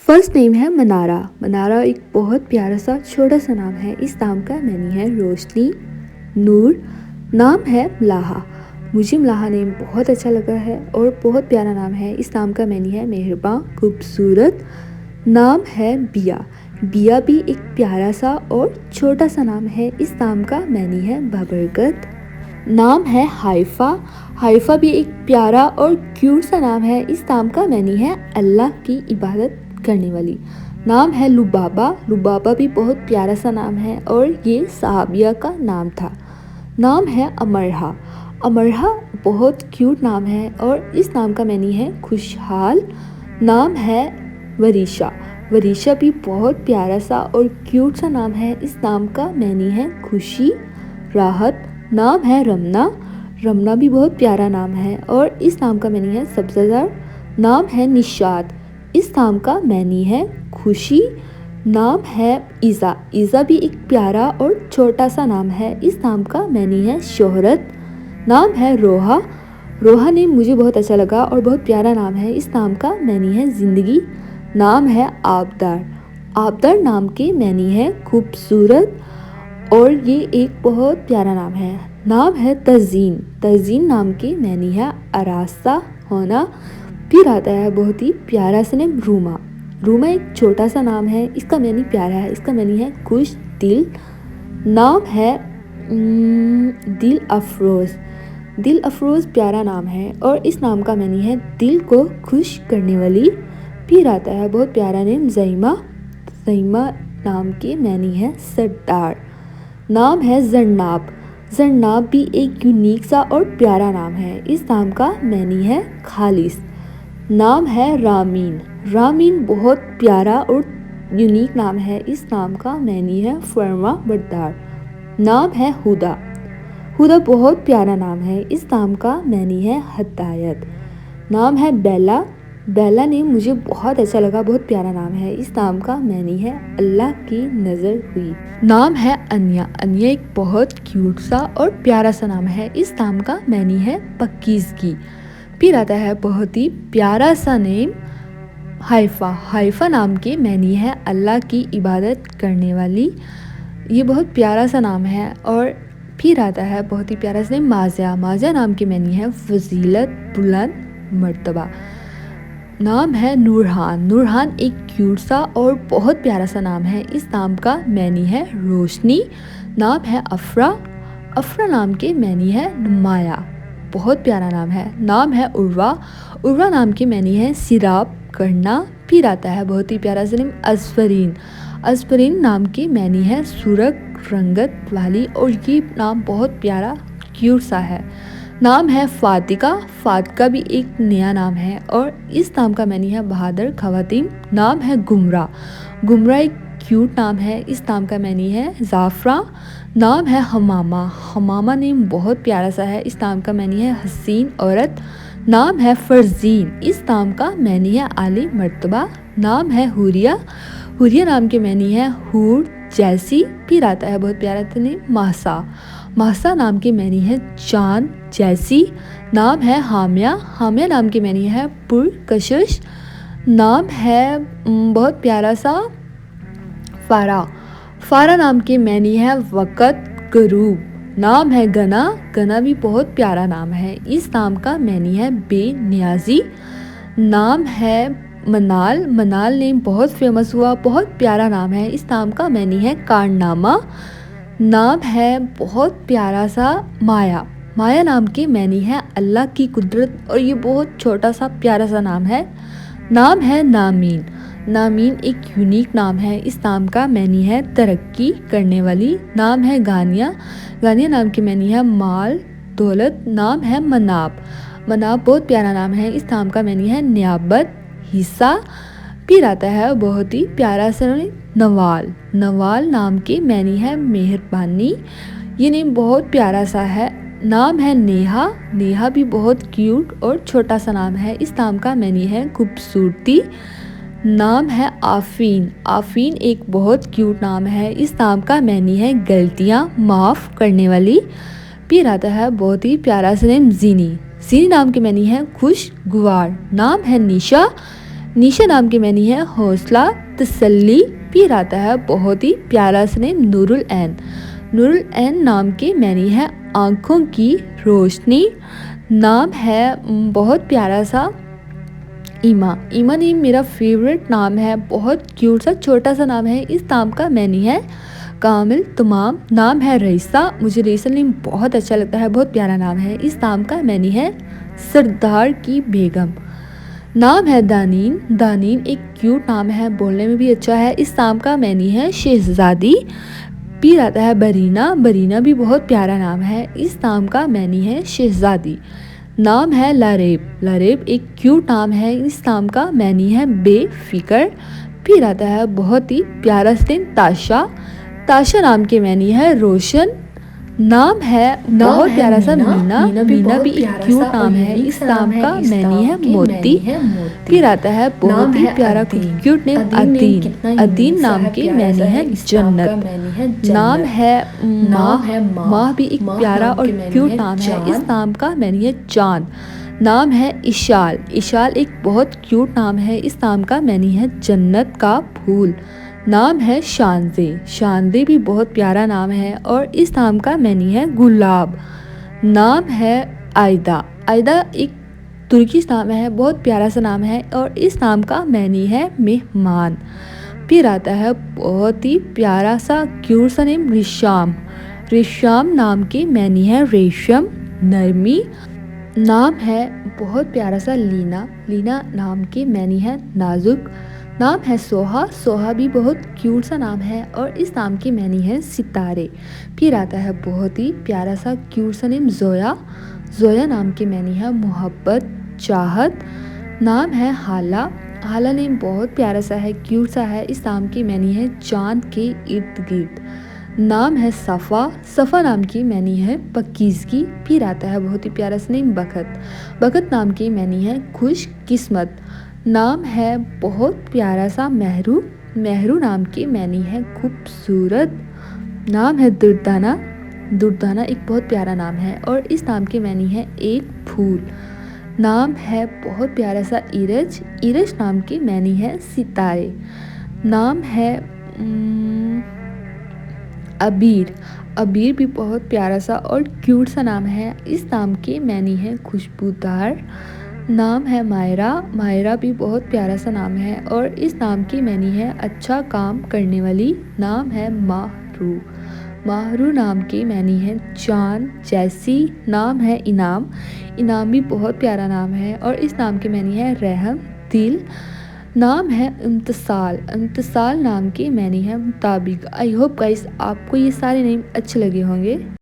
First name है मनारा। मनारा एक बहुत प्यारा सा छोटा सा नाम है। इस नाम का मैनी है रोशनी, नूर। नाम है मलाहा। मुझे मलाहा नेम बहुत अच्छा लगा है और बहुत प्यारा नाम है। इस नाम का मैनी है मेहरबान, खूबसूरत। नाम है बिया। बिया भी एक प्यारा सा और छोटा सा नाम है। इस नाम का मैनी है बाबरकत। नाम है हाइफा। हाइफा भी एक प्यारा और क्यूट सा नाम है। इस नाम का मैनी है अल्लाह की इबादत करने वाली। नाम है लुबाबा। लुबाबा भी बहुत प्यारा सा नाम है और ये सहाबिया का नाम था। नाम है अमरहा। अमरहा बहुत क्यूट नाम है और इस नाम का मैनी है खुशहाल। नाम है वरीशा। वरीशा भी बहुत प्यारा सा और क्यूट सा नाम है। इस नाम का मैनी है खुशी, राहत। नाम है रमना। रमना भी बहुत प्यारा नाम है और इस नाम का मैनी है सब्ज़दार। नाम है निशात। इस नाम का मैनी है खुशी। नाम है ईज़ा। ईज़ा भी एक प्यारा और छोटा सा नाम है। इस नाम का मैनी है शोहरत। नाम है रोहा। रोहा नेम मुझे बहुत अच्छा लगा और बहुत प्यारा नाम है। इस नाम का मैनी है ज़िंदगी। नाम है आबदार। आबदार नाम के मैनी है खूबसूरत और ये एक बहुत प्यारा नाम है। नाम है तज़ीन। तज़ीन नाम के मैनी है आरास्ता होना। फिर आता है बहुत ही प्यारा सा नेम रूमा। रूमा एक छोटा सा नाम है। इसका मैनी प्यारा है। इसका मैनी है खुश दिल। नाम है दिल अफरोज़। दिल अफरोज़ प्यारा नाम है और इस नाम का मैनी है दिल को खुश करने वाली। फिर आता है बहुत प्यारा नेम ज़ईमा। ज़ईमा नाम के मैनी है सरदार। नाम है जन्नाब। जन्नाब भी एक यूनिक सा और प्यारा नाम है। इस नाम का मैनी है खालिस। नाम है रामीन। रामीन बहुत प्यारा और यूनिक नाम है। इस नाम का मैनी है फरमा बरदार। नाम है हुदा। हुदा बहुत प्यारा नाम है। इस नाम का मैनी है हदायत। नाम है बेला। बेला ने मुझे बहुत अच्छा लगा, बहुत प्यारा नाम है। इस नाम का मैनी है अल्लाह की नज़र हुई। नाम है अनिया। अनिया एक बहुत क्यूट सा और प्यारा सा नाम है। इस नाम का मैनी है पक्कीज़गी। फिर आता है बहुत ही प्यारा सा नेम हाइफा। हाइफा नाम के मैनी है अल्लाह की इबादत करने वाली। ये बहुत प्यारा सा नाम है। और फिर आता है बहुत ही प्यारा सा नेम माज़िया। माज़िया नाम के मैनी है फजीलत, बुलंद मर्तबा। नाम है नूरहान। नूरहान एक क्यूट सा और बहुत प्यारा सा नाम है। इस नाम का मैनी है रोशनी। नाम है अफरा। अफरा नाम के मैनी है नुमाया। बहुत प्यारा नाम है। नाम है उर्वा। उर्वा नाम के मैनी है सिराब करना। फिर आता है बहुत ही प्यारा सा नेम अजफरीन। अजफरीन नाम के मैनी है सुरख रंगत वाली और ये नाम बहुत प्यारा क्यूट सा है। नाम है फातिका। फातिका भी एक नया नाम है और इस नाम का मैनी है बहादुर खवातीन। नाम है गुमरा। गुमरा एक क्यूट नाम है। इस नाम का मैनी है जाफरा। नाम है हमामा। हमामा नेम बहुत प्यारा सा है। इस नाम का मैनी है हसीन औरत। नाम है फरजीन। इस नाम का मैनी है आली मर्तबा। नाम है हुरिया। हुरिया नाम के मैनी है हूर जैसी। फिर आता है बहुत प्यारा सा नेम महसा। महसा नाम के मैनी है चांद जैसी। नाम है हामिया। हामिया नाम के मैनी है पुरकशिश। नाम है बहुत प्यारा सा फारा। फारा नाम के मैनी है वक़्त गरूब। नाम है गना। गना भी बहुत प्यारा नाम है। इस नाम का मैनी है बेनियाजी। नाम है मनाल। मनाल नेम बहुत फेमस हुआ, बहुत प्यारा नाम है। इस नाम का मैनी है कारनामा। नाम है बहुत प्यारा सा माया। माया नाम के मैनी है अल्लाह की कुदरत और ये बहुत छोटा सा प्यारा सा नाम है। नाम है नामीन। नामीन एक यूनिक नाम है। इस नाम का मैनी है तरक्की करने वाली। नाम है गानिया। गानिया नाम के मैनी है माल दौलत। नाम है मनाब। मनाब बहुत प्यारा नाम है। इस नाम का मैनी है नियाबत, हिस्सा। फिर आता है बहुत ही प्यारा सा नवाल। नवाल नाम के मैनी है मेहरबानी। ये नेम बहुत प्यारा सा है। नाम है नेहा। नेहा भी बहुत क्यूट और छोटा सा नाम है। इस नाम का मैनी है खूबसूरती। नाम है आफीन। आफीन एक बहुत क्यूट नाम है। इस नाम का मैनी है गलतियाँ माफ़ करने वाली। फिर आता है बहुत ही प्यारा सा नेम जीनी। जीनी नाम के मैनी है खुशगवार। नाम है निशा। निशा नाम के मैनी है हौसला, तसल्ली। फिर आता है बहुत ही प्यारा सा नेम नूरुल ऐन। नूरुल ऐन नाम के मैनी है आँखों की रोशनी। नाम है बहुत प्यारा सा ईमा। ईमा नेम मेरा फेवरेट नाम है, बहुत क्यूट सा छोटा सा नाम है। इस नाम का मैनी है कामिल तमाम। नाम है रईसा, मुझे रईसा नेम बहुत अच्छा लगता है, बहुत प्यारा नाम है। इस नाम का मैनी है सरदार की बेगम। नाम है दानीन। दानीन एक क्यूट नाम है, बोलने में भी अच्छा है। इस नाम का मैनी है शहजादी। फिर आता है बरीना। बरीना भी बहुत प्यारा नाम है। इस नाम का मैनी है शहजादी। नाम है लारेब। लारेब एक क्यूट नाम है। इस नाम का मैनी है बेफिक्र। फिर आता है बहुत ही प्यारा नेम ताशा। ताशा नाम के मैनी है रोशन। नाम है बहुत प्यारा सा मीना। मीना भी एक क्यूट नाम है। इस नाम का मैनी है मोती। फिर आता है बहुत ही प्यारा क्यूट नेम अदीन। अदीन नाम के मैनी है जन्नत। नाम है माह। माह भी एक प्यारा और क्यूट नाम है। इस नाम का मैनी है चांद। नाम है इशाल। इशाल एक बहुत क्यूट नाम है। इस नाम का मैनी है जन्नत का फूल। नाम है शानजे। शानजे भी बहुत प्यारा नाम है और इस नाम का मैनी है गुलाब। नाम है आयदा। आयदा एक तुर्किश नाम है, बहुत प्यारा सा नाम है और इस नाम का मैनी है मेहमान। फिर आता है बहुत ही प्यारा सा क्यूट सा नेम रिशाम। रिशाम नाम के मैनी है रेशम, नरमी। नाम है बहुत प्यारा सा लीना। लीना नाम के मैनी है नाजुक। नाम है सोहा। सोहा भी बहुत क्यूट सा नाम है और इस नाम की मैनी है सितारे। फिर आता है बहुत ही प्यारा सा क्यूट सा नेम जोया। जोया नाम की मैनी है मोहब्बत, चाहत। नाम है हाला। हाला नेम बहुत प्यारा सा है, क्यूट सा है। इस नाम की मैनी है चांद के इर्द गिर्द। नाम है सफ़ा। सफ़ा नाम की मैनी है पकीज़गी। फिर आता है बहुत ही प्यारा सा नेम बखत। बखत नाम की मैनी है खुश किस्मत। नाम है बहुत प्यारा सा मेहरू। मेहरू नाम की मैनी है खूबसूरत। नाम है दुर्दाना। दुर्दाना एक बहुत प्यारा नाम है और इस नाम की मैनी है एक फूल। नाम है बहुत प्यारा सा इरज। इरज नाम की मैनी है सितारे। नाम है अबीर। अबीर भी बहुत प्यारा सा और क्यूट सा नाम है। इस नाम की मैनी है खुशबूदार। नाम है मायरा। मायरा भी बहुत प्यारा सा नाम है और इस नाम की मैनी है अच्छा काम करने वाली। नाम है माहरू। माहरू नाम की मैनी है चांद जैसी। नाम है इनाम। इनाम भी बहुत प्यारा नाम है और इस नाम की मैनी है रहम, दिल। नाम है इम्तिसाल। इम्तिसाल नाम की मैनी है मुताबिक। आई होप गाइस आपको ये सारे नेम अच्छे लगे होंगे।